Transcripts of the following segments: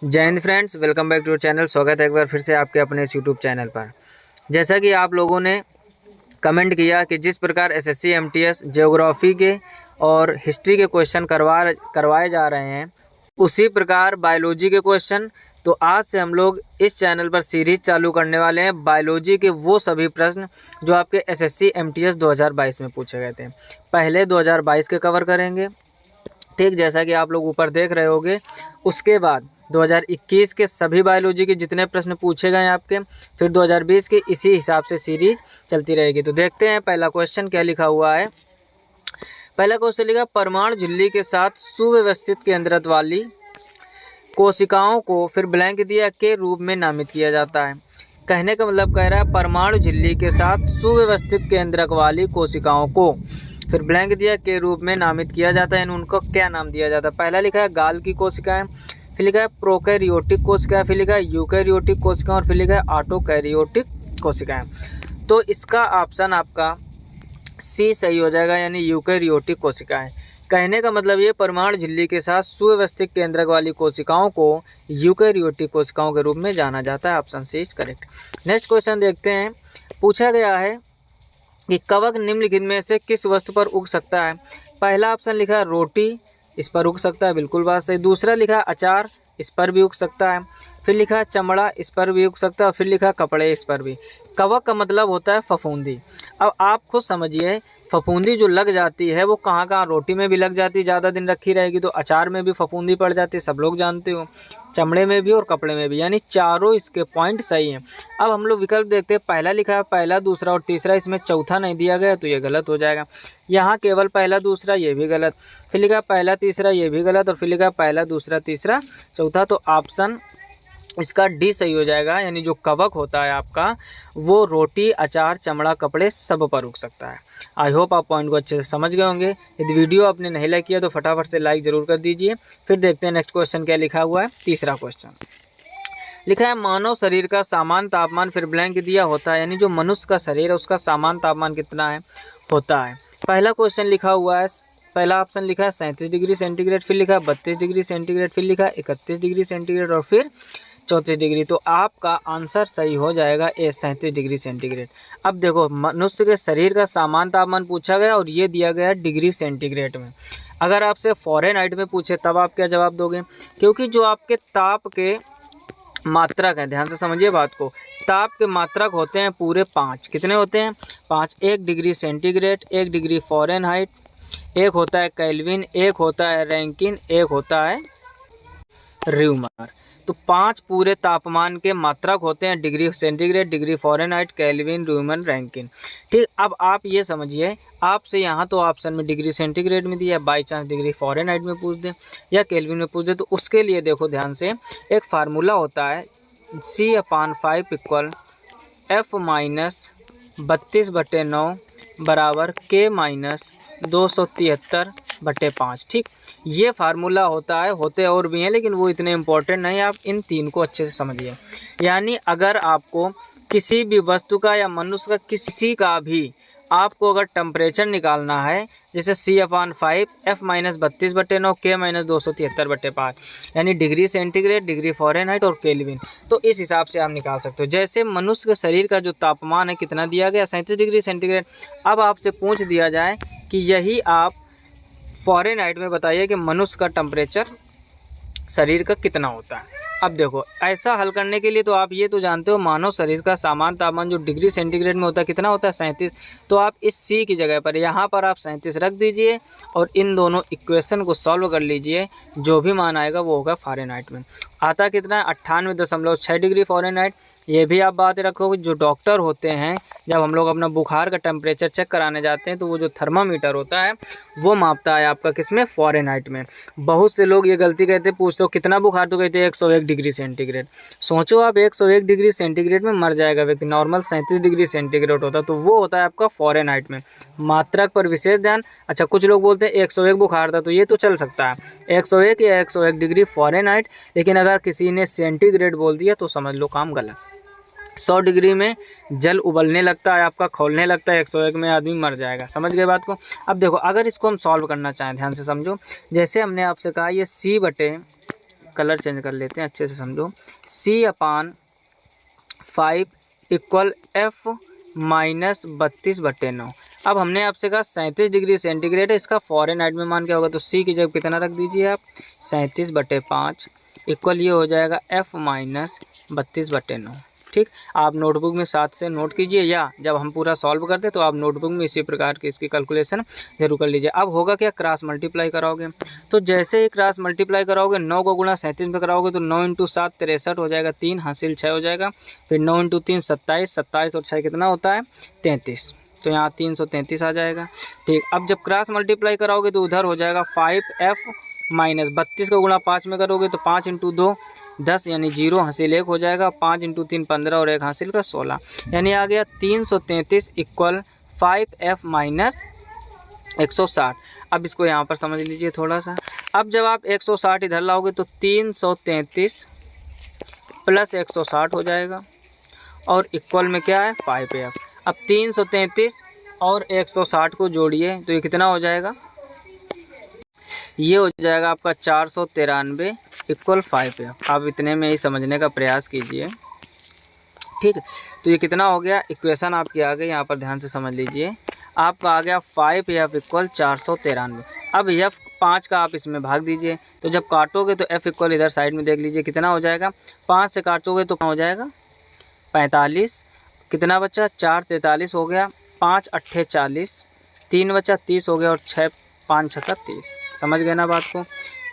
जय हिंद friends, welcome back to channel. स्वागत है एक बार फिर से आपके अपने इस यूट्यूब चैनल पर। जैसा कि आप लोगों ने कमेंट किया कि जिस प्रकार एसएससी एमटीएस ज्योग्राफी के और हिस्ट्री के क्वेश्चन करवाए जा रहे हैं, उसी प्रकार बायोलॉजी के क्वेश्चन। तो आज से हम लोग इस चैनल पर सीरीज चालू करने वाले हैं बायोलॉजी के वो सभी प्रश्न जो आपके एसएससी एमटीएस 2022 में पूछे गए थे। पहले 2022 के कवर करेंगे, ठीक जैसा कि आप लोग ऊपर देख रहे होंगे। उसके बाद 2021 के सभी बायोलॉजी के जितने प्रश्न पूछे गए आपके, फिर 2020 के इसी हिसाब से सीरीज चलती रहेगी। तो देखते हैं पहला क्वेश्चन क्या लिखा हुआ है। पहला क्वेश्चन लिखा, परमाणु झिल्ली के साथ सुव्यवस्थित केंद्रक वाली कोशिकाओं को फिर ब्लैंक दिया के रूप में नामित किया जाता है। कहने का मतलब कह रहा है परमाणु झिल्ली के साथ सुव्यवस्थित केंद्रक वाली कोशिकाओं को फिर ब्लैंक दिया के रूप में नामित किया जाता है। उनको क्या नाम दिया जाता है? पहला लिखा है गाल की कोशिकाएं, फिर लिखा है प्रोकैरियोटिक कोशिकाएं, फिर लिखा है यूकैरियोटिक कोशिकाएं और फिर लिखा है ऑटोकैरियोटिक कोशिकाएं। तो इसका ऑप्शन आपका सी सही हो जाएगा, यानी यूकैरियोटिक कोशिकाएं। कहने का मतलब ये परमाणु झिल्ली के साथ सुव्यवस्थित केंद्रक वाली कोशिकाओं को यूकैरियोटिक कोशिकाओं के रूप में जाना जाता है। Option C is correct. Next question देखते हैं। पूछा गया है कि कवक निम्नलिखित में से किस वस्तु पर उग सकता है? पहला ऑप्शन लिखा है रोटी, इस पर उग सकता है, बिल्कुल बात सही। दूसरा लिखा है अचार, इस पर भी उग सकता है। फिर लिखा है चमड़ा, इस पर भी उग सकता है। फिर लिखा है कपड़े, इस पर भी। कवक का मतलब होता है फफूंदी। अब आप खुद समझिए, फफूंदी जो लग जाती है वो कहाँ कहाँ, रोटी में भी लग जाती है, ज़्यादा दिन रखी रहेगी तो अचार में भी फफूंदी पड़ जाती है, सब लोग जानते हो, चमड़े में भी और कपड़े में भी, यानी चारों इसके पॉइंट सही हैं। अब हम लोग विकल्प देखते हैं। पहला लिखा है पहला, दूसरा और तीसरा, इसमें चौथा नहीं दिया गया तो ये गलत हो जाएगा। यहाँ केवल पहला दूसरा, ये भी गलत। फिर लिखा है पहला तीसरा, ये भी गलत। और फिर लिखा है पहला दूसरा तीसरा चौथा, तो ऑप्शन इसका डी सही हो जाएगा। यानी जो कवक होता है आपका वो रोटी, अचार, चमड़ा, कपड़े सब पर उग सकता है। आई होप आप पॉइंट को अच्छे से समझ गए होंगे। यदि वीडियो आपने नहीं लाइक किया तो फटाफट से लाइक ज़रूर कर दीजिए। फिर देखते हैं नेक्स्ट क्वेश्चन क्या लिखा हुआ है। तीसरा क्वेश्चन लिखा है मानव शरीर का सामान्य तापमान फिर ब्लैंक दिया होता है, यानी जो मनुष्य का शरीर है उसका सामान्य तापमान कितना है होता है। पहला क्वेश्चन लिखा हुआ है, पहला ऑप्शन लिखा है 37 डिग्री सेंटीग्रेड, फिर लिखा है 32 डिग्री सेंटीग्रेड, फिर लिखा है 31 डिग्री सेंटीग्रेड और फिर 34 डिग्री। तो आपका आंसर सही हो जाएगा ए 37 डिग्री सेंटीग्रेड। अब देखो, मनुष्य के शरीर का सामान्य तापमान पूछा गया और ये दिया गया डिग्री सेंटीग्रेड में। अगर आपसे फ़ारेनहाइट में पूछे तब आप क्या जवाब दोगे? क्योंकि जो आपके ताप के मात्रक हैं, ध्यान से समझिए बात को, ताप के मात्रक होते हैं पूरे 5। कितने होते हैं? 5। 1 डिग्री सेंटीग्रेड, 1 डिग्री फ़ारेनहाइट, एक होता है केल्विन, एक होता है रैंकिन, एक होता है र्यूमर। तो 5 पूरे तापमान के मात्रक होते हैं, degree centigrade, degree Fahrenheit, kelvin, र्यूमन, Rankine. ठीक, अब आप ये समझिए, आपसे यहाँ तो ऑप्शन में डिग्री सेंटीग्रेड में दिया है, बाई चांस डिग्री फ़ारेनहाइट में पूछ दे या केल्विन में पूछ दे, तो उसके लिए देखो ध्यान से, एक फार्मूला होता है C/5 इक्वल F माइनस 32/9 बराबर K माइनस 273/5। ठीक, ये फार्मूला होता है, होते और भी हैं लेकिन वो इतने इम्पोर्टेंट नहीं, आप इन 3 को अच्छे से समझिए। यानी अगर आपको किसी भी वस्तु का या मनुष्य का किसी का भी आपको अगर टेम्परेचर निकालना है, जैसे C/5 F minus 32/9 K minus 273/5, यानी डिग्री सेंटीग्रेड, डिग्री फ़ारेनहाइट और केल्विन, तो इस हिसाब से आप निकाल सकते हो। जैसे मनुष्य के शरीर का जो तापमान है कितना दिया गया, 37 डिग्री सेंटीग्रेड। अब आपसे पूछ दिया जाए कि यही आप फ़ारेनहाइट में बताइए कि मनुष्य का टेम्परेचर शरीर का कितना होता है। अब देखो, ऐसा हल करने के लिए तो आप ये तो जानते हो, मानव शरीर का सामान्य तापमान जो डिग्री सेंटीग्रेड में होता है कितना होता है, 37। तो आप इस सी की जगह पर यहाँ पर आप 37 रख दीजिए और इन दोनों इक्वेशन को सॉल्व कर लीजिए। जो भी मान आएगा वो होगा फ़ारेनहाइट में। आता कितना है? 98.6 डिग्री फ़ारेनहाइट। ये भी आप बात रखो, जो डॉक्टर होते हैं जब हम लोग अपना बुखार का टेम्परेचर चेक कराने जाते हैं तो वो जो थर्मामीटर होता है वो मापता है आपका किसमें, फ़ारेनहाइट में। बहुत से लोग ये गलती कहते हैं, पूछते हो कितना बुखार, तो कहते हैं 101 डिग्री सेंटीग्रेड। सोचो आप, 101 डिग्री सेंटीग्रेड में मर जाएगा व्यक्ति। नॉर्मल 37 डिग्री सेंटीग्रेड होता है, तो वो होता है आपका फ़ारेनहाइट में। मात्रक पर विशेष ध्यान। अच्छा, कुछ लोग बोलते हैं 101 बुखार था, तो ये तो चल सकता है 101 या 101 डिग्री फ़ारेनहाइट, लेकिन अगर किसी ने सेंटीग्रेड बोल दिया तो समझ लो काम गलत। 100 डिग्री में जल उबलने लगता है, आपका खौलने लगता है, 101 में आदमी मर जाएगा। समझ गए बात को? अब देखो, अगर इसको हम सॉल्व करना चाहें, ध्यान से समझो। जैसे हमने आपसे कहा ये C/, कलर चेंज कर लेते हैं, अच्छे से समझो। C/5 equal F minus 32/9। अब हमने आपसे कहा 37 डिग्री सेंटीग्रेड है, इसका फ़ारेनहाइट में मान क्या होगा, तो C की जगह कितना रख दीजिए आप 37/5 इक्वल ये हो जाएगा F माइनस 32/9। ठीक, आप नोटबुक में साथ से नोट कीजिए, या जब हम पूरा सॉल्व करते तो आप नोटबुक में इसी प्रकार की इसकी कैलकुलेशन जरूर कर लीजिए। अब होगा क्या, क्रॉस मल्टीप्लाई कराओगे, तो जैसे ही क्रॉस मल्टीप्लाई कराओगे 9 को गुणा 37 में कराओगे तो 9 × 7 63 हो जाएगा, 3 हासिल 6 हो जाएगा, फिर 9 × 3 27, 27 और 6 कितना होता है 33, तो यहाँ 333 आ जाएगा। ठीक, अब जब क्रॉस मल्टीप्लाई कराओगे तो उधर हो जाएगा 5F माइनस 32 को गुणा 5 में करोगे तो 5 × 2 10 यानी 0 हासिल 1 हो जाएगा, 5 × 3 15 और 1 हासिल का 16, यानी आ गया 333 इक्वल 5F माइनस 160। अब इसको यहाँ पर समझ लीजिए थोड़ा सा। अब जब आप 160 इधर लाओगे तो 333 प्लस 160 हो जाएगा और इक्वल में क्या है 5F। अब 333 और 160 को जोड़िए तो ये कितना हो जाएगा, ये हो जाएगा आपका 493 इक्वल 5F। आप इतने में ही समझने का प्रयास कीजिए। ठीक, तो ये कितना हो गया, इक्वेशन आपकी आ गई, यहाँ पर ध्यान से समझ लीजिए। आपका आ गया 5F इक्वल 493। अब F 5 का आप इसमें भाग दीजिए, तो जब काटोगे तो F इक्वल इधर साइड में देख लीजिए कितना हो जाएगा, 5 से काटोगे तो हो जाएगा 45, कितना बचा 4 43 हो गया, 5 8 40, 3 बचा 30 हो गया और 6 5 6 30। समझ गए ना बात को।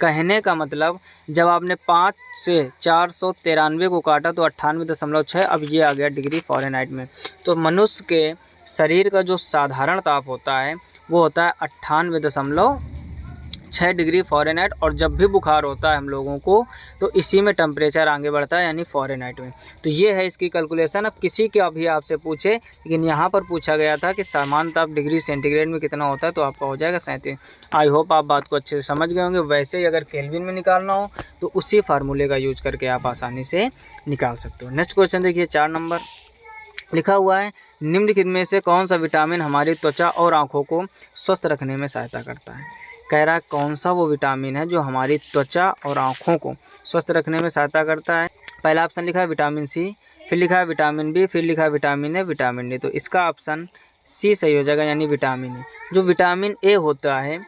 कहने का मतलब जब आपने 5 से 493 को काटा तो 98.6, अब ये आ गया डिग्री फ़ारेनहाइट में। तो मनुष्य के शरीर का जो साधारण ताप होता है वो होता है 98.6 डिग्री फ़ारेनहाइट, और जब भी बुखार होता है हम लोगों को तो इसी में टेम्परेचर आगे बढ़ता है यानी फ़ारेनहाइट में। तो ये है इसकी कैलकुलेशन। अब किसी के अभी आपसे पूछे, लेकिन यहाँ पर पूछा गया था कि सामान्य ताप डिग्री सेंटीग्रेड में कितना होता है, तो आपका हो जाएगा 37। आई होप आप बात को अच्छे से समझ गए होंगे। वैसे ही अगर केल्विन में निकालना हो तो उसी फार्मूले का यूज करके आप आसानी से निकाल सकते हो। नेक्स्ट क्वेश्चन देखिए, 4 नंबर लिखा हुआ है, निम्नलिखित में से कौन सा विटामिन हमारी त्वचा और आँखों को स्वस्थ रखने में सहायता करता है। कह रहा है कौन सा वो विटामिन है जो हमारी त्वचा और आँखों को स्वस्थ रखने में सहायता करता है। पहला ऑप्शन लिखा है विटामिन सी, फिर लिखा है विटामिन बी, फिर लिखा है विटामिन ए, विटामिन डी। तो इसका ऑप्शन सी सही हो जाएगा, यानी विटामिन ए। जो विटामिन ए होता है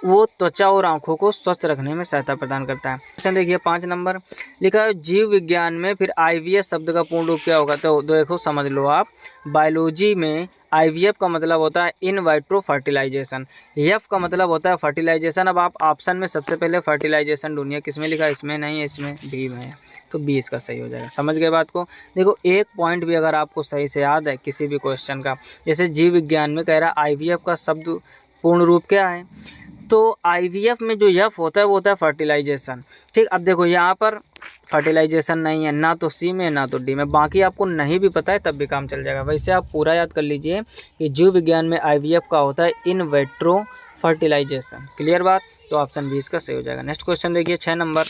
वो त्वचा और आँखों को स्वस्थ रखने में सहायता प्रदान करता है। क्वेश्चन देखिए 5 नंबर लिखा है, जीव विज्ञान में फिर आईवीएफ शब्द का पूर्ण रूप क्या होगा। तो देखो समझ लो आप, बायोलॉजी में आईवीएफ का मतलब होता है इन वाइट्रो फर्टिलाइजेशन, एफ का मतलब होता है फर्टिलाइजेशन। अब आप ऑप्शन में सबसे पहले फर्टिलाइजेशन ढूंढिए, किसमें लिखा है, इसमें नहीं है, इसमें बी में है, तो बी इसका सही हो जाएगा। समझ गए बात को। देखो एक पॉइंट भी अगर आपको सही से याद है किसी भी क्वेश्चन का, जैसे जीव विज्ञान में कह रहा है आईवीएफ का शब्द पूर्ण रूप क्या है, तो आईवीएफ में जो एफ होता है वो होता है फर्टिलाइजेशन। ठीक, अब देखो यहाँ पर फर्टिलाइजेशन नहीं है, ना तो सी में ना तो डी में, बाकी आपको नहीं भी पता है तब भी काम चल जाएगा। वैसे आप पूरा याद कर लीजिए कि जीव विज्ञान में आईवीएफ का होता है इन वाइट्रो फर्टिलाइजेशन। क्लियर बात, तो ऑप्शन 20 का सही हो जाएगा। नेक्स्ट क्वेश्चन देखिए 6 नंबर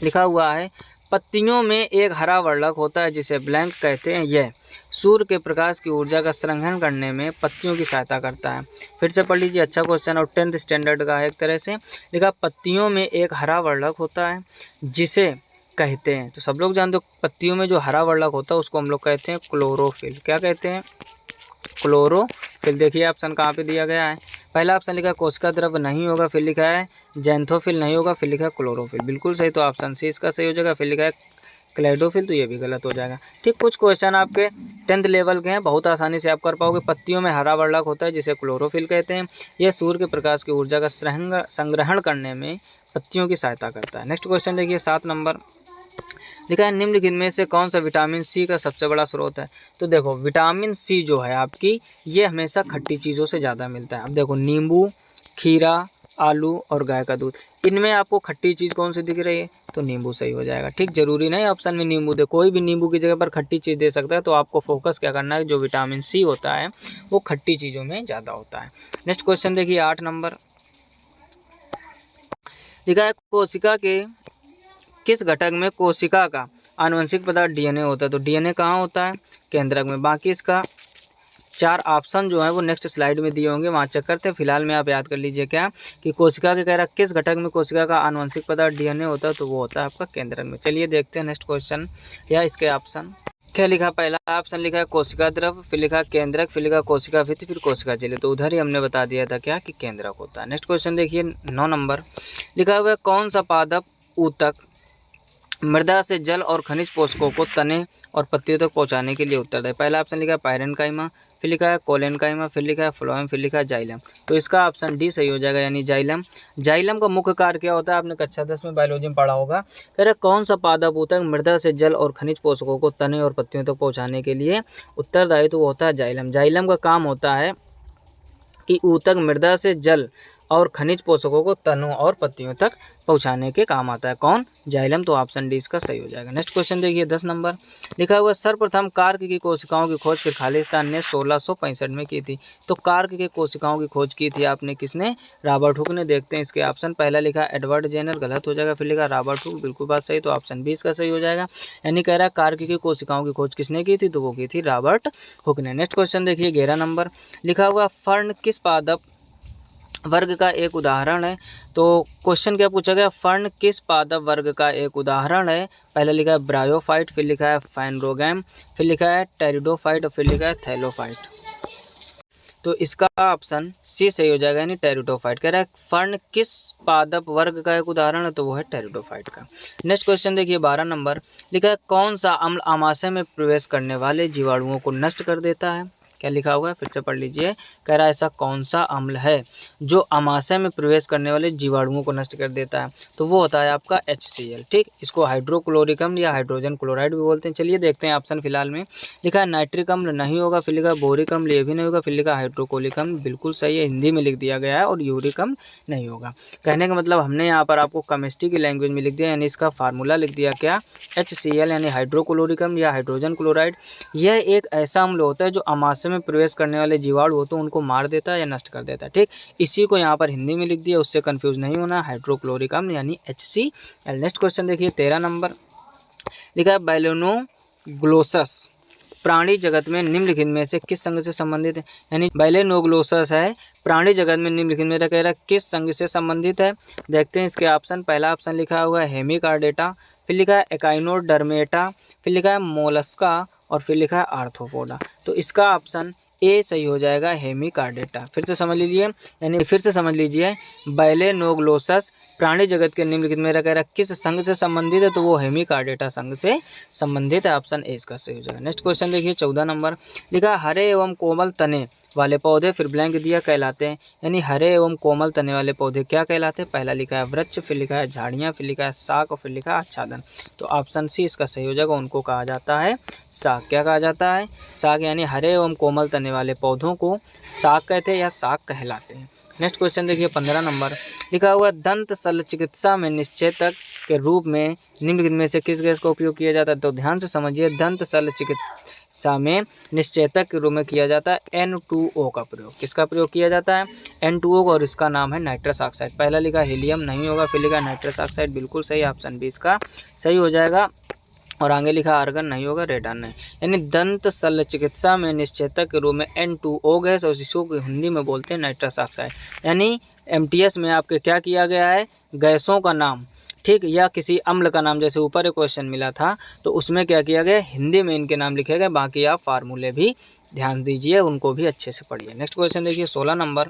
लिखा हुआ है, पत्तियों में एक हरा वर्णक होता है जिसे ब्लैंक कहते हैं, यह सूर्य के प्रकाश की ऊर्जा का संग्रहण करने में पत्तियों की सहायता करता है। फिर से पढ़ लीजिए, अच्छा क्वेश्चन और 10th स्टैंडर्ड का है एक तरह से। लिखा पत्तियों में एक हरा वर्णक होता है जिसे कहते हैं, तो सब लोग जानते हो पत्तियों में जो हरा वर्णक होता है उसको हम लोग कहते हैं क्लोरोफिल। क्या कहते हैं, क्लोरोफिल। देखिए ऑप्शन कहाँ पे दिया गया है, पहला ऑप्शन लिखा है कोशिका द्रव्य नहीं होगा, फिर लिखा है जैंथोफिल नहीं होगा, फिर लिखा है क्लोरोफिल। बिल्कुल सही, तो ऑप्शन सी इसका सही हो जाएगा। फिर लिखा है क्लेडोफिल, तो ये भी गलत हो जाएगा। ठीक, कुछ क्वेश्चन आपके 10th लेवल के हैं, बहुत आसानी से आप कर पाओगे। पत्तियों में हरा वर्णक होता है जिसे क्लोरोफिल कहते हैं, यह सूर्य के प्रकाश की ऊर्जा का संग्रहण करने में पत्तियों की सहायता करता है। नेक्स्ट क्वेश्चन देखिए 7 नंबर लिखा है, निम्नलिखित में से कौन सा विटामिन सी का सबसे बड़ा स्रोत है। तो देखो विटामिन सी जो है आपकी, ये हमेशा खट्टी चीज़ों से ज़्यादा मिलता है। अब देखो नींबू, खीरा, आलू और गाय का दूध, इनमें आपको खट्टी चीज़ कौन सी दिख रही है, तो नींबू सही हो जाएगा। ठीक, जरूरी नहीं ऑप्शन में नींबू दे, कोई भी नींबू की जगह पर खट्टी चीज़ दे सकता है। तो आपको फोकस क्या करना है, जो विटामिन सी होता है वो खट्टी चीज़ों में ज़्यादा होता है। नेक्स्ट क्वेश्चन देखिए 8 नंबर लिखा है, कोशिका के किस घटक में कोशिका का आनुवंशिक पदार्थ डीएनए होता है। तो डीएनए कहाँ होता है, केंद्रक में। बाकी इसका 4 ऑप्शन जो है वो नेक्स्ट स्लाइड में दिए होंगे, वहाँ चेक करते हैं। फिलहाल में आप याद कर लीजिए क्या कि कोशिका के कह रहा किस घटक में कोशिका का आनुवंशिक पदार्थ डीएनए होता है, तो वो होता है आपका केंद्रक में। चलिए देखते हैं नेक्स्ट क्वेश्चन या इसके ऑप्शन क्या लिखा। पहला ऑप्शन लिखा है कोशिका द्रव, फिर लिखा केंद्रक, फिर लिखा कोशिका भित्ति, फिर कोशिका झिल्ली। तो उधर ही हमने बता दिया था क्या कि केंद्रक होता है। नेक्स्ट क्वेश्चन देखिए 9 नंबर लिखा हुआ है कौन सा पादप ऊतक मृदा से जल और खनिज पोषकों को तने और पत्तियों तक पहुंचाने के लिए उत्तरदायी है। पहला ऑप्शन लिखा है पायरेन्काइमा, फिर लिखा है कोलेनकाइमा, फिर लिखा है फ्लोएम, फिर लिखा है जाइलम। तो इसका ऑप्शन डी सही हो जाएगा, यानी जाइलम। जाइलम का मुख्य कार्य क्या होता है, आपने कक्षा 10 में बायोलॉजी में पढ़ा होगा। कह रहे कौन सा पादप ऊतक मृदा से जल और खनिज पोषकों को तने और पत्तियों तक पहुँचाने के लिए उत्तरदायी, तो वो होता है जाइलम। जाइलम का काम होता है कि ऊतक मृदा से जल और खनिज पोषकों को तनों और पत्तियों तक पहुंचाने के काम आता है। कौन? जाइलम। तो ऑप्शन डी इसका सही हो जाएगा। नेक्स्ट क्वेश्चन देखिए 10 नंबर लिखा हुआ सर्वप्रथम कार्क की कोशिकाओं की खोज फिर खालिस्तान ने 1665 में की थी। तो कार्क के कोशिकाओं की खोज की थी आपने किसने? रॉबर्ट हुक ने। देखते हैं इसके ऑप्शन। पहला लिखा एडवर्ड जेनर, गलत हो जाएगा। फिर लिखा रॉबर्ट हुक, बिल्कुल बात सही। तो ऑप्शन बी इसका सही हो जाएगा। यानी कह रहा है कार्क की कोशिकाओं की खोज किसने की थी? तो वो की थी रॉबर्ट हुक ने। नेक्स्ट क्वेश्चन देखिए 11 नंबर लिखा हुआ फर्न किस पादप वर्ग का एक उदाहरण है? तो क्वेश्चन क्या पूछा गया, फर्न किस पादप वर्ग का एक उदाहरण है? पहले लिखा है ब्रायोफाइट, फिर लिखा है फाइनरोगैम, फिर लिखा है टेरिडोफाइट और फिर लिखा है थैलोफाइट। तो इसका ऑप्शन सी सही हो जाएगा, यानी टेरिडोफाइट। कह रहा है फर्न किस पादप वर्ग का एक उदाहरण है? तो वो है टेरिडोफाइट का। नेक्स्ट क्वेश्चन देखिए 12 नंबर लिखा है कौन सा अम्ल आमाशय में प्रवेश करने वाले जीवाणुओं को नष्ट कर देता है? क्या लिखा हुआ है फिर से पढ़ लीजिए। कह रहा है ऐसा कौन सा अम्ल है जो आमाशय में प्रवेश करने वाले जीवाणुओं को नष्ट कर देता है? तो वो होता है आपका HCl। ठीक, इसको हाइड्रोक्लोरिक अम्ल या हाइड्रोजन क्लोराइड भी बोलते हैं। चलिए देखते हैं ऑप्शन। फिलहाल में लिखा है नाइट्रिक अम्ल, नहीं होगा। फिर लिखा बोरिक अम्ल, ये भी नहीं होगा। फिर लिखा हाइड्रोक्लोरिक अम्ल, बिल्कुल सही है, हिंदी में लिख दिया गया है। और यूरिक अम्ल नहीं होगा। कहने का मतलब हमने यहाँ पर आपको केमिस्ट्री की लैंग्वेज में लिख दिया, यानी इसका फार्मूला लिख दिया क्या? HCl, यानी हाइड्रोक्लोरिक अम्ल या हाइड्रोजन क्लोराइड। यह एक ऐसा अम्ल होता है जो आमाशय में प्रवेश करने वाले जीवाणु हो तो उनको मार देता है या नष्ट कर देता है। ठीक, इसी को यहाँ पर हिंदी में लिख दिया, उससे कंफ्यूज नहीं होना। हाइड्रोक्लोरिक अम्ल यानी HCl। नेक्स्ट क्वेश्चन देखिए 13 नंबर लिखा है बैलेनोग्लोसस प्राणी जगत में निम्नलिखित में से किस संघ से संबंधित है? यानी बैलेनोग्लोसस है प्राणी जगत में निम्नलिखित में कह रहा है किस संघ से संबंधित है? देखते हैं इसके ऑप्शन। पहला ऑप्शन लिखा हुआ है हेमिकार्डेटा, फिर लिखा है एकाइनोडर्मेटा, फिर लिखा है मोलस्का और फिर लिखा है आर्थ्रोपोडा। तो इसका ऑप्शन ए सही हो जाएगा, हेमिकार्डेटा। फिर से समझ लीजिए, यानी फिर से समझ लीजिए बैलेनोग्लोसस प्राणी जगत के निम्नलिखित में कह रहा किस संघ से संबंधित है? तो वो हेमिकार्डेटा संघ से संबंधित है। ऑप्शन ए इसका सही हो जाएगा। नेक्स्ट क्वेश्चन देखिए 14 नंबर लिखा हरे एवं कोमल तने वाले पौधे फिर ब्लैंक दिया कहलाते हैं। यानी हरे एवं कोमल तने वाले पौधे क्या कहलाते हैं? पहला लिखा है वृक्ष, फिर लिखा है झाड़ियाँ, फिर लिखा है शाक और फिर लिखा है आच्छादन। तो ऑप्शन सी इसका सही हो जाएगा, उनको कहा जाता है शाक। क्या कहा जाता है? शाक। यानी हरे एवं कोमल तने वाले पौधों को शाक कहते हैं या शाक कहलाते हैं। नेक्स्ट क्वेश्चन देखिए 15 नंबर लिखा हुआ दंत शल्य चिकित्सा में निश्चेतक के रूप में निम्नलिखित में से किस गैस का उपयोग किया जाता है? तो ध्यान से समझिए, दंत शल्य चिकित्सा में निश्चेतक के रूप में किया जाता है N2O का प्रयोग। किसका प्रयोग किया जाता है? N2O, और इसका नाम है नाइट्रस ऑक्साइड। पहला लिखा हीलियम, नहीं होगा। फिर लिखा नाइट्रस ऑक्साइड, बिल्कुल सही, ऑप्शन बी इसका सही हो जाएगा। और आगे लिखा आर्गन, नहीं होगा। रेडान नहीं। यानी दंत शल्य चिकित्सा में निश्चेतक के रूप में N2O गैस और इसको हिंदी में बोलते हैं नाइट्रस ऑक्साइड। यानी MTS में आपके क्या किया गया है? गैसों का नाम, ठीक, या किसी अम्ल का नाम, जैसे ऊपर एक क्वेश्चन मिला था तो उसमें क्या किया गया? हिंदी में इनके नाम लिखे गए। बाकी आप फार्मूले भी ध्यान दीजिए, उनको भी अच्छे से पढ़िए। नेक्स्ट क्वेश्चन देखिए 16 नंबर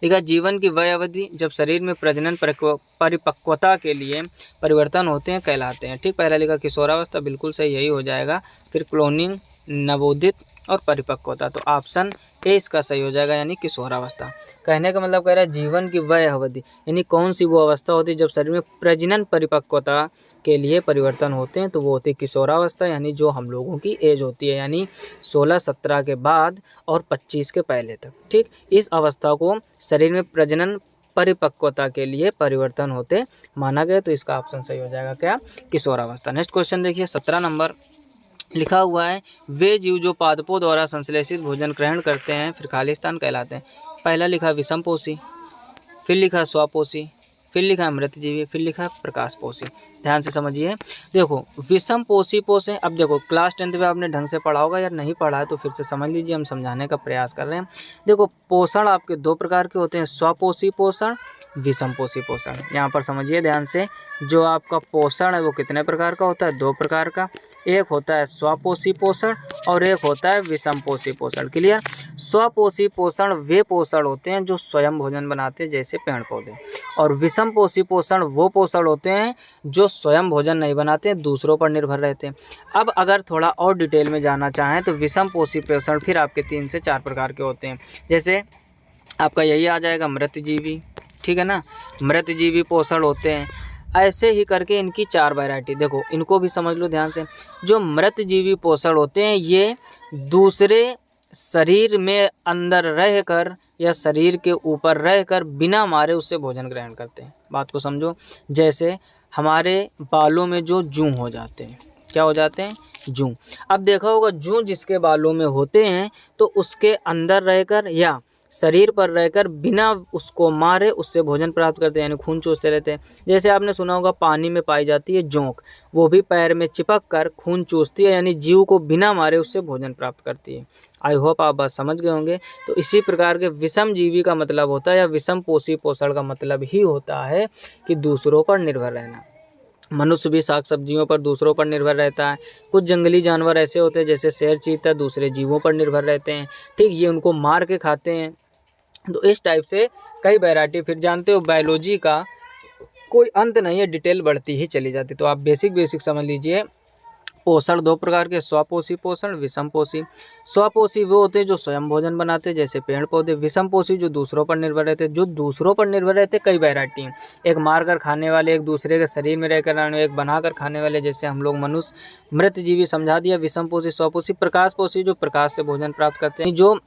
लिखा जीवन की वह अवधि जब शरीर में प्रजनन परिपक्वता के लिए परिवर्तन होते हैं कहलाते हैं। ठीक, पहला लिखा किशोरावस्था, बिल्कुल सही, यही हो जाएगा। फिर क्लोनिंग, नवोदित और परिपक्वता। तो ऑप्शन ए इसका सही हो जाएगा, यानी किशोरावस्था। कहने का मतलब कह रहा है जीवन की वह अवधि, यानी कौन सी वो अवस्था होती है जब शरीर में प्रजनन परिपक्वता के लिए परिवर्तन होते हैं? तो वो होती है किशोरावस्था, यानी जो हम लोगों की एज होती है, यानी 16-17 के बाद और 25 के पहले तक। ठीक, इस अवस्था को शरीर में प्रजनन परिपक्वता के लिए परिवर्तन होते माना गया। तो इसका ऑप्शन सही हो जाएगा क्या? किशोरावस्था। नेक्स्ट क्वेश्चन देखिए 17 नंबर लिखा हुआ है वे जीव जो पादपों द्वारा संश्लेषित भोजन ग्रहण करते हैं फिर खालिस्तान कहलाते हैं। पहला लिखा विषमपोषी, फिर लिखा स्वपोषी, फिर लिखा है मृतजीवी, फिर लिखा है प्रकाशपोषी। ध्यान से समझिए। देखो विषम पोषी पोषे, अब देखो क्लास 10th में आपने ढंग से पढ़ा होगा या नहीं पढ़ा है तो फिर से समझ लीजिए, हम समझाने का प्रयास कर रहे हैं। देखो पोषण आपके दो प्रकार के होते हैं, स्वपोषी पोषण, विषम पोषी पोषण। यहाँ पर समझिए ध्यान से, जो आपका पोषण है वो कितने प्रकार का होता है, दो प्रकार का। एक होता है स्वपोषी पोषण और एक होता है विषम पोषी पोषण। क्लियर। स्वपोषी पोषण वे पोषण होते हैं जो स्वयं भोजन बनाते हैं जैसे पेड़ पौधे, और विषम पोषी पोषण वो पोषण होते हैं जो स्वयं भोजन नहीं बनाते हैं, दूसरों पर निर्भर रहते हैं। अब अगर थोड़ा और डिटेल में जानना चाहें तो विषम पोषी पोषण फिर आपके 3 से 4 प्रकार के होते हैं। जैसे आपका यही आ जाएगा मृतजीवी, ठीक है ना, मृतजीवी पोषण होते हैं। ऐसे ही करके इनकी 4 वैरायटी, देखो इनको भी समझ लो ध्यान से। जो मृतजीवी पोषण होते हैं ये दूसरे शरीर में अंदर रहकर या शरीर के ऊपर रहकर बिना मारे उससे भोजन ग्रहण करते हैं। बात को समझो। जैसे हमारे बालों में जो जूं हो जाते हैं, क्या हो जाते हैं, जूं। अब देखा होगा जूं जिसके बालों में होते हैं तो उसके अंदर रहकर या शरीर पर रहकर बिना उसको मारे उससे भोजन प्राप्त करते हैं, यानी खून चूसते रहते हैं। जैसे आपने सुना होगा पानी में पाई जाती है जोंक, वो भी पैर में चिपक कर खून चूसती है, यानी जीव को बिना मारे उससे भोजन प्राप्त करती है। आई होप आप बात समझ गए होंगे। तो इसी प्रकार के विषम जीवी का मतलब होता है या विषम पोषी पोषण का मतलब ही होता है कि दूसरों पर निर्भर रहना। मनुष्य भी साग सब्जियों पर दूसरों पर निर्भर रहता है। कुछ जंगली जानवर ऐसे होते हैं जैसे शेर चीता दूसरे जीवों पर निर्भर रहते हैं, ठीक, ये उनको मार के खाते हैं। तो इस टाइप से कई वैरायटी। फिर जानते हो बायोलॉजी का कोई अंत नहीं है, डिटेल बढ़ती ही चली जाती। तो आप बेसिक समझ लीजिए। पोषण दो प्रकार के, स्वपोषी पोषण, विषम पोषी। स्वपोषी वो होते हैं जो स्वयं भोजन बनाते हैं जैसे पेड़ पौधे। विषम पोषी जो दूसरों पर निर्भर रहते हैं। जो दूसरों पर निर्भर रहते हैं कई वैरायटी हैं, एक मार कर खाने वाले, एक दूसरे के शरीर में रहकर रहने, एक बनाकर खाने वाले जैसे हम लोग मनुष्य। मृतजीवी समझा दिया, विषम पोषी, स्वपोषी। प्रकाश पोषी जो प्रकाश से भोजन प्राप्त करते हैं, जो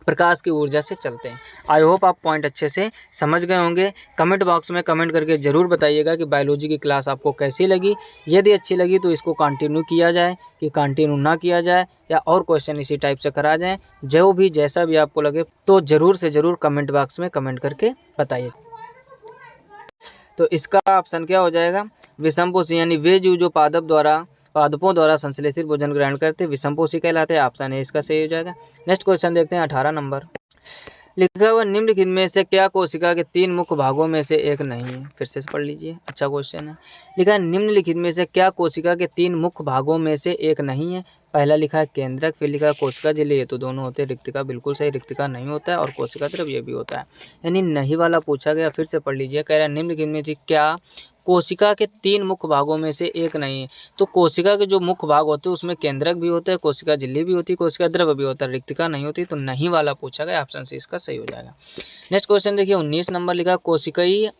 प्रकाश की ऊर्जा से चलते हैं। आई होप आप पॉइंट अच्छे से समझ गए होंगे। कमेंट बॉक्स में कमेंट करके ज़रूर बताइएगा कि बायोलॉजी की क्लास आपको कैसी लगी। यदि अच्छी लगी तो इसको कंटिन्यू किया जाए कि कंटिन्यू ना किया जाए, या और क्वेश्चन इसी टाइप से करा जाए, जो भी जैसा भी आपको लगे तो ज़रूर से ज़रूर कमेंट बॉक्स में कमेंट करके बताइए। तो इसका ऑप्शन क्या हो जाएगा, विषम पोषी, यानी वे जीव जो पादपों द्वारा संश्लेषित भोजन ग्रहण करते विषम पोषी कहलाते हैं। ऑप्शन ए इसका सही हो जाएगा। नेक्स्ट क्वेश्चन देखते हैं 18 नंबर। लिखा हुआ निम्नलिखित में से क्या कोशिका के 3 मुख्य भागों में से एक नहीं है। फिर से पढ़ लीजिए, अच्छा क्वेश्चन है। लिखा है निम्नलिखित में से क्या कोशिका के 3 मुख्य भागों में से एक नहीं है। पहला लिखा है केंद्रक, फिर लिखा है कोशिका झिल्ली, ये तो दोनों होते हैं। रिक्तिका बिल्कुल सही, रिक्तिका नहीं होता है, और कोशिका द्रव ये भी होता है, यानी नहीं वाला पूछा गया। फिर से पढ़ लीजिए, कह रहा है निम्नलिखित में से क्या कोशिका के 3 मुख्य भागों में से एक नहीं है। तो कोशिका के जो मुख्य भाग होते हैं उसमें केंद्रक भी होता है, कोशिका झिल्ली भी होती है, कोशिका द्रव भी होता है, रिक्तिका नहीं होती। तो नहीं वाला पूछा गया, ऑप्शन सी इसका सही हो जाएगा। नेक्स्ट क्वेश्चन देखिए 19 नंबर। लिखा कोशिकीय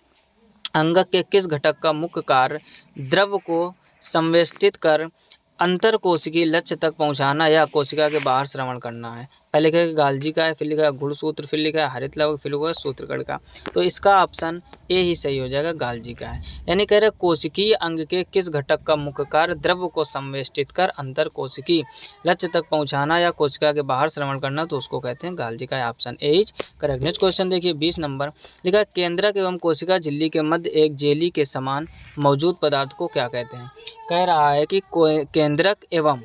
अंगक के किस घटक का मुख्य कार्य द्रव को संवेष्टित कर अंतर कोशिकीय लक्ष्य तक पहुंचाना या कोशिका के बाहर श्रवण करना है। पहले लिखा है गाल्जी का है, फिर लिखा है गुणसूत्र, फिर लिखा है हरित लवक, फिर लिखा है सूत्रकण का। तो इसका ऑप्शन ए ही सही हो जाएगा, गाल्जी का है। यानी कह रहे कोशिकीय अंग के किस घटक का मुख्य कार्य द्रव को संवेष्टित कर अंतर कोशिकीय लक्ष्य तक पहुंचाना या कोशिका के बाहर श्रवण करना, तो उसको कहते हैं गाल्जी का। Option A is correct. Next question देखिए 20 नंबर। लिखा है केंद्रक एवं कोशिका झिल्ली के मध्य एक जेली के समान मौजूद पदार्थ को क्या कहते हैं। कह रहा है कि केंद्रक एवं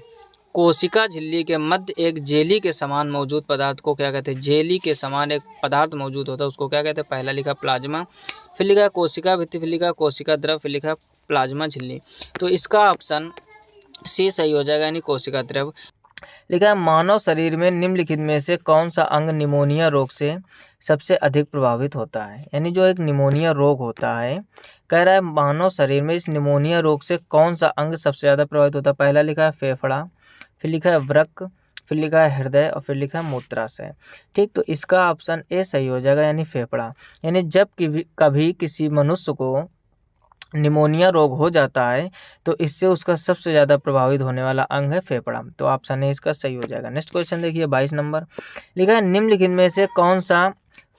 कोशिका झिल्ली के मध्य एक जेली के समान मौजूद पदार्थ को क्या कहते हैं। जेली के समान एक पदार्थ मौजूद होता है उसको क्या कहते हैं। पहला लिखा प्लाज्मा, फिर लिखा कोशिका भित्ति, फिर लिखा कोशिका द्रव, फिर लिखा प्लाज्मा झिल्ली। तो इसका ऑप्शन सी सही हो जाएगा, यानी कोशिका द्रव। लिखा है मानव शरीर में निम्नलिखित में से कौन सा अंग निमोनिया रोग से सबसे अधिक प्रभावित होता है। यानी जो एक निमोनिया रोग होता है, कह रहा है मानव शरीर में इस निमोनिया रोग से कौन सा अंग सबसे ज़्यादा प्रभावित होता है। पहला लिखा है फेफड़ा, फिर लिखा है वृक्क, फिर लिखा है हृदय, और फिर लिखा है मूत्राशय। ठीक, तो इसका ऑप्शन ए सही हो जाएगा, यानी फेफड़ा। यानी जब कभी किसी मनुष्य को निमोनिया रोग हो जाता है तो इससे उसका सबसे ज़्यादा प्रभावित होने वाला अंग है फेफड़ा। तो ऑप्शन ए इसका सही हो जाएगा। नेक्स्ट क्वेश्चन देखिए 22 नंबर। लिखा है निम्नलिखित में से कौन सा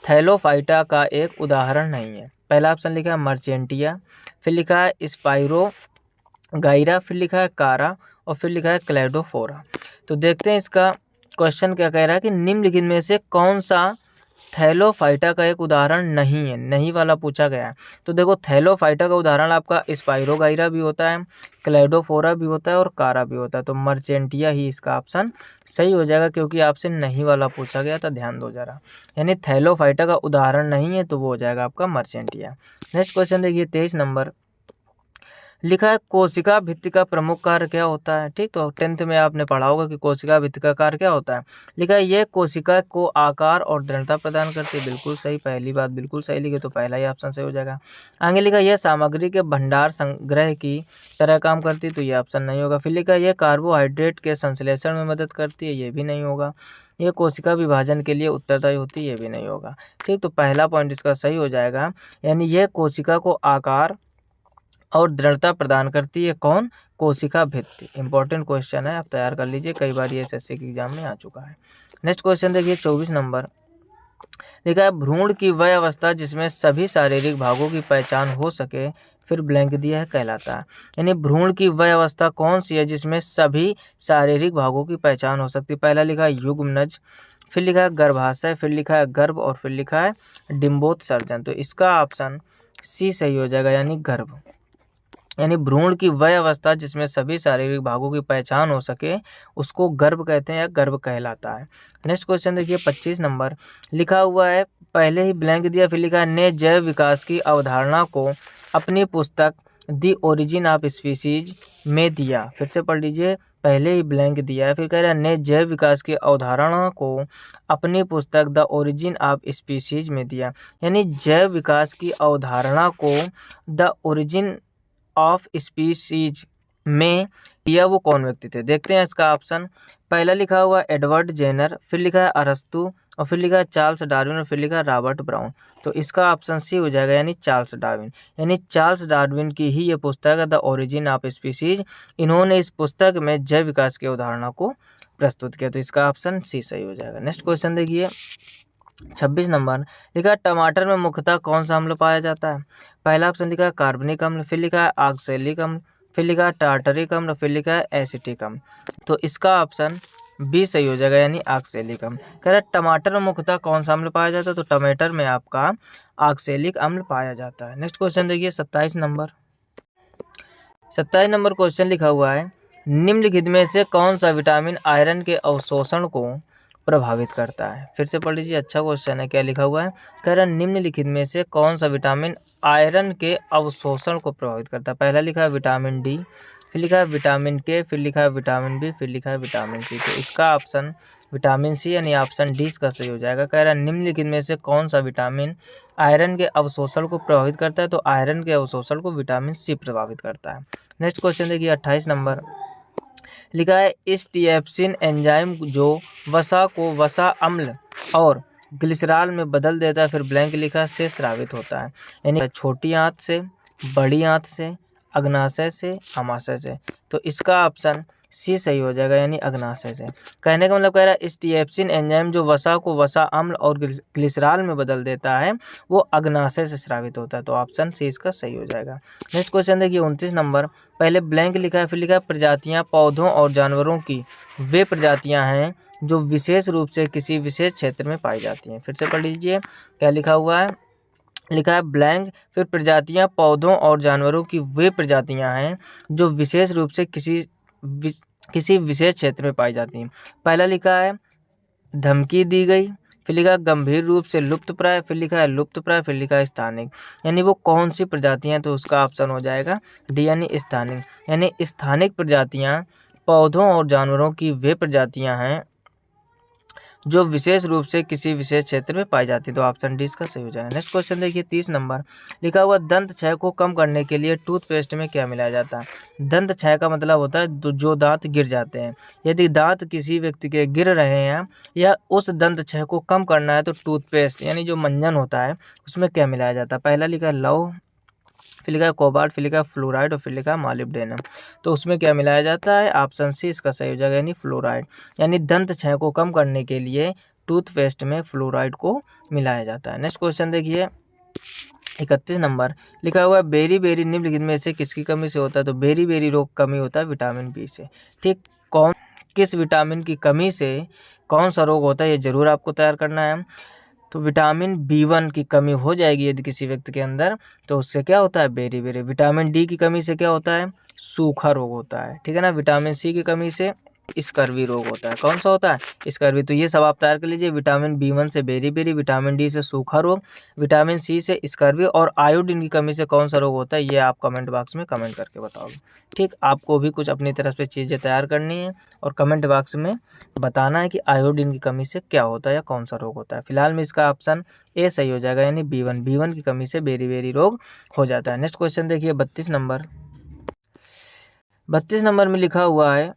थैलोफाइटा का एक उदाहरण नहीं है। पहला ऑप्शन लिखा है मर्चेंटिया, फिर लिखा है स्पाइरो गाइरा, फिर लिखा है कारा, और फिर लिखा है क्लेडोफोरा। तो देखते हैं इसका क्वेश्चन क्या कह रहा है कि निम्नलिखित में से कौन सा थैलोफाइटा का एक उदाहरण नहीं है, नहीं वाला पूछा गया है। तो देखो थैलोफाइटा का उदाहरण आपका स्पाइरोगाइरा भी होता है, क्लेडोफोरा भी होता है और कारा भी होता है। तो मर्चेंटिया ही इसका ऑप्शन सही हो जाएगा, क्योंकि आपसे नहीं वाला पूछा गया था, ध्यान दो जरा। यानी थैलोफाइटा का उदाहरण नहीं है तो वो हो जाएगा आपका मर्चेंटिया। नेक्स्ट क्वेश्चन देखिए 23 नंबर, लिखा है कोशिका भित्ति का प्रमुख कार्य क्या होता है। ठीक, तो 10th में आपने पढ़ा होगा कि कोशिका भित्ति का कार्य क्या होता है। लिखा है ये कोशिका को आकार और दृढ़ता प्रदान करती है। बिल्कुल सही, पहली बात बिल्कुल सही लिखे तो पहला ही ऑप्शन सही हो जाएगा। आगे लिखा यह सामग्री के भंडार संग्रह की तरह काम करती है, तो ये ऑप्शन नहीं होगा। फिर लिखा ये कार्बोहाइड्रेट के संश्लेषण में मदद करती है, ये भी नहीं होगा। ये कोशिका विभाजन के लिए उत्तरदायी होती है, ये भी नहीं होगा। ठीक, तो पहला पॉइंट इसका सही हो जाएगा, यानी यह कोशिका को आकार और दृढ़ता प्रदान करती है। कौन? कोशिका भित्ति। इंपॉर्टेंट क्वेश्चन है, आप तैयार कर लीजिए, कई बार ये एसएससी के एग्जाम में आ चुका है। नेक्स्ट क्वेश्चन देखिए 24 नंबर, लिखा है भ्रूण की वह अवस्था जिसमें सभी शारीरिक भागों की पहचान हो सके, फिर ब्लैंक दिया है, कहलाता है। यानी भ्रूण की वह अवस्था कौन सी है जिसमें सभी शारीरिक भागों की पहचान हो सकती है। पहला लिखा है युग्मनज, फिर लिखा है गर्भाशय, फिर लिखा है गर्भ और फिर लिखा है डिम्बोत्सर्जन। तो इसका ऑप्शन सी सही हो जाएगा, यानी गर्भ। यानी भ्रूण की वह अवस्था जिसमें सभी शारीरिक भागों की पहचान हो सके उसको गर्भ कहते हैं या गर्भ कहलाता है। नेक्स्ट क्वेश्चन देखिए 25 नंबर, लिखा हुआ है, पहले ही ब्लैंक दिया, फिर लिखा है ने जैव विकास की अवधारणा को अपनी पुस्तक द ओरिजिन ऑफ स्पीसीज में दिया। फिर से पढ़ लीजिए, पहले ही ब्लैंक दिया है, फिर कह रहा है ने जैव विकास की अवधारणा को अपनी पुस्तक द ओरिजिन ऑफ स्पीसीज में दिया। यानी जैव विकास की अवधारणा को द ओरिजिन ऑफ स्पीसीज में दिया, वो कौन व्यक्ति थे। देखते हैं इसका ऑप्शन, पहला लिखा हुआ एडवर्ड जेनर, फिर लिखा है अरस्तु और फिर लिखा है चार्ल्स डार्विन और फिर लिखा है रॉबर्ट ब्राउन। तो इसका ऑप्शन सी हो जाएगा, यानी चार्ल्स डार्विन। यानी चार्ल्स डार्विन की ही ये पुस्तक है द ओरिजिन ऑफ स्पीसीज। इन्होंने इस पुस्तक में जैव विकास की अवधारणा को प्रस्तुत किया, तो इसका ऑप्शन सी सही हो जाएगा। नेक्स्ट क्वेश्चन देखिए 26 नंबर, लिखा टमाटर में मुख्यतः कौन सा अम्ल पाया जाता है। पहला ऑप्शन लिखा है कार्बनिक अम्ल, फिर लिखा है ऑक्सैलिक अम्ल, फिर लिखा है टार्टरिक अम्ल, फिर लिखा है एसिटिक अम्ल। तो इसका ऑप्शन बी सही हो जाएगा, यानी ऑक्सैलिक अम्ल। कह रहा है टमाटर में मुख्यतः कौन सा अम्ल पाया जाता है, तो टमाटर में आपका ऑक्सैलिक अम्ल पाया जाता है। नेक्स्ट क्वेश्चन देखिए 27 नंबर, 27 नंबर क्वेश्चन लिखा हुआ है, निम्नलिखित में से कौन सा विटामिन आयरन के अवशोषण को प्रभावित करता है। फिर से पढ़ लीजिए, अच्छा क्वेश्चन है। क्या लिखा हुआ है, कह रहा है निम्नलिखित में से कौन सा विटामिन आयरन के अवशोषण को प्रभावित करता है। पहला लिखा है विटामिन डी, फिर लिखा है विटामिन के, फिर लिखा है विटामिन बी, फिर लिखा है विटामिन सी। तो इसका ऑप्शन विटामिन सी यानी ऑप्शन डी इसका सही हो जाएगा। कह रहा है निम्नलिखित में से कौन सा विटामिन आयरन के अवशोषण को प्रभावित करता है, तो आयरन के अवशोषण को विटामिन सी प्रभावित करता है। नेक्स्ट क्वेश्चन देखिए 28 नंबर, लिखा है स्टिएप्सिन एंजाइम जो वसा को वसा अम्ल और ग्लिसरॉल में बदल देता है, फिर ब्लैंक लिखा से स्रावित होता है। यानी छोटी आंत से, बड़ी आंत से, अग्नाशय से, आमाशय से। तो इसका ऑप्शन सी सही हो जाएगा, यानी अग्नाशय से। कहने का मतलब कह रहा है स्टिएप्सिन एंजाइम जो वसा को वसा अम्ल और ग्लिसरॉल में बदल देता है वो अग्नाशय से स्रावित होता है, तो ऑप्शन सी इसका सही हो जाएगा। नेक्स्ट क्वेश्चन देखिए 29 नंबर, पहले ब्लैंक लिखा है, फिर लिखा है प्रजातियां पौधों और जानवरों की वे प्रजातियां हैं जो विशेष रूप से किसी विशेष क्षेत्र में पाई जाती हैं। फिर से पढ़ लीजिए, क्या लिखा हुआ है, लिखा है ब्लैंक, फिर प्रजातियां पौधों और जानवरों की वे प्रजातियां हैं जो विशेष रूप से किसी विशेष क्षेत्र में पाई जाती हैं। पहला लिखा है धमकी दी गई, फिर लिखा है गंभीर रूप से लुप्तप्राय, फिर लिखा है लुप्तप्राय, फिर लिखा है स्थानिक। यानी वो कौन सी प्रजातियां हैं, तो उसका ऑप्शन हो जाएगा डी यानी स्थानिक। यानी स्थानिक प्रजातियां पौधों और जानवरों की वे प्रजातियां हैं जो विशेष रूप से किसी विशेष क्षेत्र में पाई जाती है, तो ऑप्शन डी इसका सही हो जाएगा। नेक्स्ट क्वेश्चन देखिए 30 नंबर, लिखा हुआ दंत क्षय को कम करने के लिए टूथपेस्ट में क्या मिलाया जाता है। दंत क्षय का मतलब होता है जो दांत गिर जाते हैं। यदि दांत किसी व्यक्ति के गिर रहे हैं या उस दंत क्षय को कम करना है तो टूथपेस्ट यानी जो मंजन होता है उसमें क्या मिलाया जाता है। पहला लिखा है लौह, फिर लिखा है कोबाल्ट, फिर लिखा है फ्लोराइड और फिर लिखा है मॉलिब्डेनम। तो उसमें क्या मिलाया जाता है, ऑप्शन सी इसका सही हो जाएगा, यानी फ्लोराइड। यानी दंत क्षय को कम करने के लिए टूथपेस्ट में फ्लोराइड को मिलाया जाता है। नेक्स्ट क्वेश्चन देखिए 31 नंबर, लिखा हुआ है बेरी बेरी निम्नलिखित में से किसकी कमी से होता है। तो बेरी बेरी रोग कमी होता है विटामिन बी से। ठीक, किस विटामिन की कमी से कौन सा रोग होता है ये जरूर आपको तैयार करना है। तो विटामिन B1 की कमी हो जाएगी यदि किसी व्यक्ति के अंदर, तो उससे क्या होता है, बेरी। विटामिन D की कमी से क्या होता है, सूखा रोग होता है, ठीक है ना। विटामिन C की कमी से स्कर्वी रोग होता है। कौन सा होता है, स्कर्वी। तो ये सब आप तैयार कर लीजिए। विटामिन B1 से बेरी, विटामिन D से सूखा रोग, विटामिन C से स्कर्वी, और आयोडीन की कमी से कौन सा रोग होता है, ये आप कमेंट बॉक्स में कमेंट करके बताओगे। ठीक, आपको भी कुछ अपनी तरफ से चीज़ें तैयार करनी है और कमेंट बॉक्स में बताना है कि आयोडीन की कमी से क्या होता है या कौन सा रोग होता है। फिलहाल में इसका ऑप्शन ए सही हो जाएगा, यानी B1 की कमी से बेरी रोग हो जाता है। नेक्स्ट क्वेश्चन देखिए 32 नंबर। 32 नंबर में लिखा हुआ है,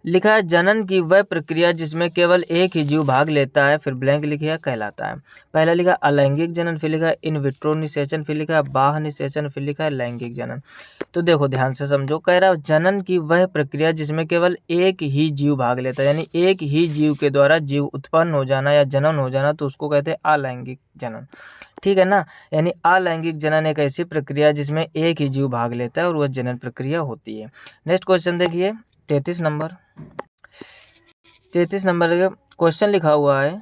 लिखा है जनन की वह प्रक्रिया जिसमें केवल एक ही जीव भाग लेता है, फिर ब्लैंक लिखा कहलाता है। पहला लिखा अलैंगिक जनन, फिर लिखा इन विट्रो निषेचन, फिर लिखा बाह्य निषेचन, फिर लिखा है लैंगिक जनन। तो देखो ध्यान से समझो, कह रहा है जनन की वह प्रक्रिया जिसमें केवल एक ही जीव भाग लेता है, यानी एक ही जीव के द्वारा जीव उत्पन्न हो जाना या जनन हो जाना, तो उसको कहते हैं अलैंगिक जनन, ठीक है ना। यानी अलैंगिक जनन एक ऐसी प्रक्रिया जिसमें एक ही जीव भाग लेता है और वह जनन प्रक्रिया होती है। नेक्स्ट क्वेश्चन देखिए 33 नंबर। 33 नंबर का क्वेश्चन लिखा हुआ है,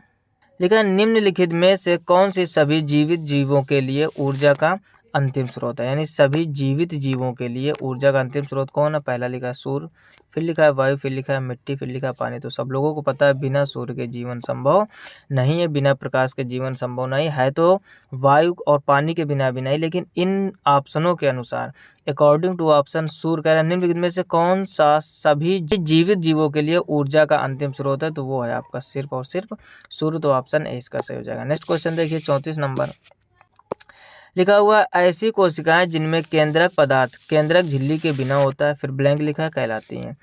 लिखा है निम्नलिखित में से कौन सी सभी जीवित जीवों के लिए ऊर्जा का अंतिम स्रोत है, यानी सभी जीवित जीवों के लिए ऊर्जा का अंतिम स्रोत कौन है। पहला लिखा है सूर्य, फिर लिखा है वायु, फिर लिखा है मिट्टी, फिर लिखा है पानी। तो सब लोगों को पता है बिना सूर्य के जीवन संभव नहीं है, बिना प्रकाश के जीवन संभव नहीं है, तो वायु और पानी के बिना भी नहीं। लेकिन इन ऑप्शनों के अनुसार अकॉर्डिंग टू ऑप्शन सूर्य कह रहा है निम्नलिखित में से कौन सा सभी जीवित जीवों के लिए ऊर्जा का अंतिम स्रोत है, तो वो है आपका सिर्फ और सिर्फ सूर्य। तो ऑप्शन ए इसका सही हो जाएगा। नेक्स्ट क्वेश्चन देखिए 34 नंबर। लिखा हुआ ऐसी कोशिकाएं जिनमें केंद्रक पदार्थ केंद्रक झिल्ली के बिना होता है, फिर ब्लैंक लिखा है कहलाती हैं।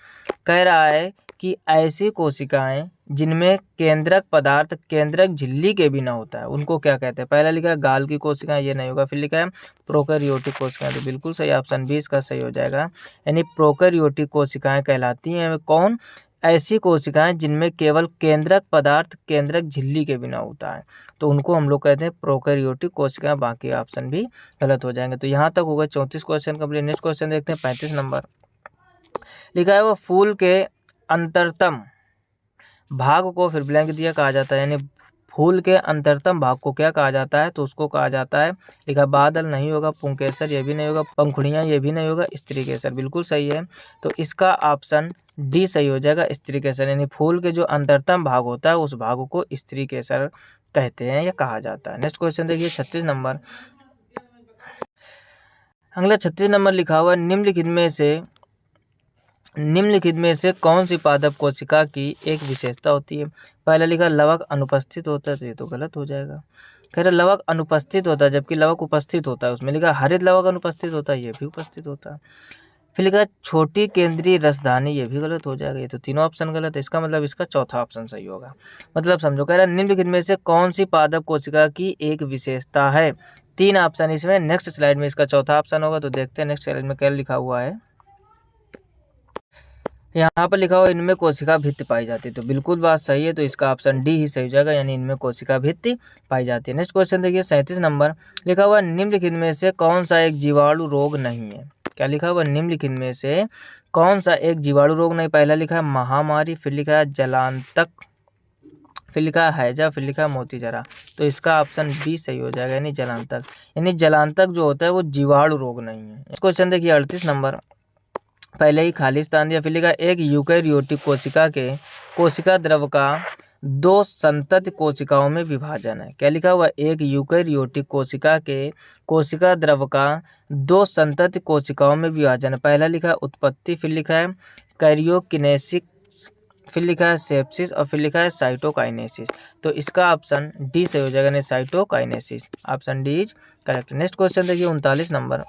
कह रहा है कि ऐसी कोशिकाएं जिनमें केंद्रक पदार्थ केंद्रक झिल्ली के बिना होता है उनको क्या कहते हैं। पहला लिखा है गाल की कोशिकाएं, ये नहीं होगा। फिर लिखा है प्रोकैरियोटिक कोशिकाएं, तो बिल्कुल सही ऑप्शन बी इसका सही हो जाएगा, यानी प्रोकैरियोटिक कोशिकाएं कहलाती हैं। कौन, ऐसी कोशिकाएं जिनमें केवल केंद्रक पदार्थ केंद्रक झिल्ली के बिना होता है, तो उनको हम लोग कहते हैं प्रोकैरियोटिक कोशिकाएं। बाकी ऑप्शन भी गलत हो जाएंगे। तो यहाँ तक होगा 34 क्वेश्चन कंप्लीट। नेक्स्ट क्वेश्चन देखते हैं 35 नंबर। लिखा है वो फूल के अंतरतम भाग को, फिर ब्लैंक दिया, कहा जाता है, यानी फूल के अंतरतम भाग को क्या कहा जाता है, तो उसको कहा जाता है, लिखा बादल नहीं होगा, पुंकेसर ये भी नहीं होगा, पंखुड़ियाँ ये भी नहीं होगा, स्त्रीकेसर बिल्कुल सही है। तो इसका ऑप्शन डी सही हो जाएगा, स्त्रीकेसर। यानी फूल के जो अंतरतम भाग होता है उस भाग को स्त्रीकेसर कहते हैं या कहा जाता है। नेक्स्ट क्वेश्चन देखिए 36 नंबर। अगला 36 नंबर लिखा हुआ निम्नलिखित में से कौन सी पादप कोशिका की एक विशेषता होती है। पहला लिखा लवक अनुपस्थित होता है, तो ये तो गलत हो जाएगा। कह रहा लवक अनुपस्थित होता है जबकि लवक उपस्थित होता है, उसमें लिखा हरित लवक अनुपस्थित होता है, ये भी उपस्थित होता है। फिर लिखा छोटी केंद्रीय रसधानी, ये भी गलत हो जाएगा। ये तो तीनों ऑप्शन गलत है, इसका मतलब इसका चौथा ऑप्शन सही होगा। मतलब समझो, कह रहा निम्नलिखित में से कौन सी पादप कोशिका की एक विशेषता है। 3 ऑप्शन इसमें, नेक्स्ट स्लाइड में इसका चौथा ऑप्शन होगा। तो देखते हैं नेक्स्ट स्लाइड में क्या लिखा हुआ है। यहाँ पर लिखा हुआ इनमें कोशिका भित्ति पाई जाती है, तो बिल्कुल बात सही है। तो इसका ऑप्शन डी ही सही हो जाएगा, यानी इनमें कोशिका भित्ति पाई जाती है। नेक्स्ट क्वेश्चन देखिए 37 नंबर। लिखा हुआ निम्नलिखित में से कौन सा एक जीवाणु रोग नहीं है। क्या लिखा हुआ, निम्नलिखित में से कौन सा एक जीवाणु रोग नहीं। पहला लिखा है महामारी, फिर लिखा है जलांतक, फिर लिखा है हैजा, फिर लिखा है मोतीजरा। तो इसका ऑप्शन बी सही हो जाएगा, यानी जलांतक। यानी जलांतक जो होता है वो जीवाणु रोग नहीं है। क्वेश्चन देखिए 38 नंबर। पहले ही खालिस्तान दिया, फिर लिखा एक यूकैरियोटिक कोशिका के कोशिका द्रव का 2 संतति कोशिकाओं में विभाजन है। क्या लिखा हुआ, एक यूकैरियोटिक कोशिका के कोशिका द्रव का 2 संतति कोशिकाओं में विभाजन है। पहला लिखा है उत्पत्ति, फिर लिखा है कैरियोकिनेसिस, फिर लिखा है सेप्सिस, और फिर लिखा है साइटोकाइनेसिस। तो इसका ऑप्शन डी सही हो जाएगा, यानी cytokinesis. Option D is correct. Next question देखिए 39 नंबर।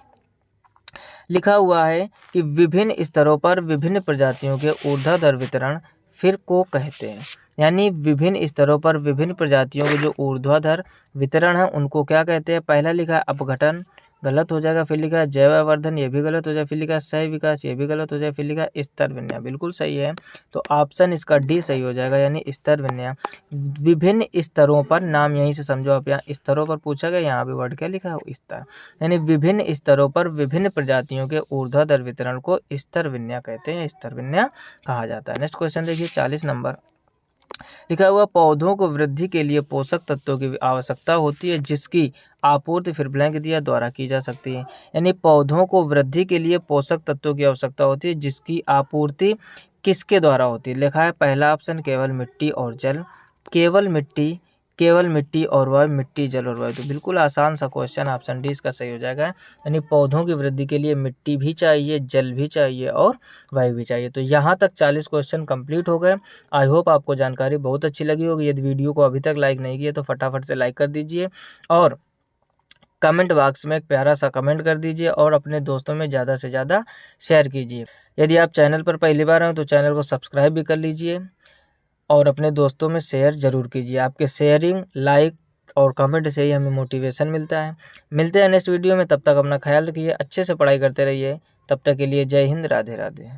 लिखा हुआ है कि विभिन्न स्तरों पर विभिन्न प्रजातियों के ऊर्ध्वाधर वितरण फिर को कहते हैं। यानी विभिन्न स्तरों पर विभिन्न प्रजातियों के जो ऊर्ध्वाधर वितरण है उनको क्या कहते हैं। पहला लिखा है अपघटन, गलत हो जाएगा। फिर लिखा है जैववर्धन, ये भी गलत हो जाए। फिर लिखा है सह विकास, ये भी गलत हो जाए। फिर लिखा है स्तर विन्यास, बिल्कुल सही है। तो ऑप्शन इसका डी सही हो जाएगा, यानी स्तर विन्यास। विभिन्न स्तरों पर, नाम यहीं से समझो आप, यहाँ स्तरों पर पूछा गया, यहाँ भी वर्ड क्या लिखा है स्तर, यानी विभिन्न स्तरों पर विभिन्न प्रजातियों के ऊर्ध्वाधर वितरण को स्तर विन्यास कहते हैं, स्तर विन्यास कहा जाता है। नेक्स्ट क्वेश्चन देखिए 40 नंबर। लिखा हुआ पौधों को वृद्धि के लिए पोषक तत्वों की आवश्यकता होती है जिसकी आपूर्ति फिर ब्लैंक दिया द्वारा की जा सकती है। यानी पौधों को वृद्धि के लिए पोषक तत्वों की आवश्यकता होती है जिसकी आपूर्ति किसके द्वारा होती है। लिखा है पहला ऑप्शन केवल मिट्टी और जल, केवल मिट्टी और वायु, मिट्टी जल और वायु। तो बिल्कुल आसान सा क्वेश्चन, ऑप्शन डी इसका सही हो जाएगा। यानी पौधों की वृद्धि के लिए मिट्टी भी चाहिए, जल भी चाहिए और वायु भी चाहिए। तो यहाँ तक 40 क्वेश्चन कंप्लीट हो गए। आई होप आपको जानकारी बहुत अच्छी लगी होगी। यदि वीडियो को अभी तक लाइक नहीं किया तो फटाफट से लाइक कर दीजिए और कमेंट बॉक्स में एक प्यारा सा कमेंट कर दीजिए और अपने दोस्तों में ज़्यादा से ज़्यादा शेयर कीजिए। यदि आप चैनल पर पहली बार हैं तो चैनल को सब्सक्राइब भी कर लीजिए और अपने दोस्तों में शेयर ज़रूर कीजिए। आपके शेयरिंग, लाइक और कमेंट से ही हमें मोटिवेशन मिलता है। मिलते हैं नेक्स्ट वीडियो में, तब तक अपना ख्याल रखिए, अच्छे से पढ़ाई करते रहिए। तब तक के लिए जय हिंद, राधे राधे।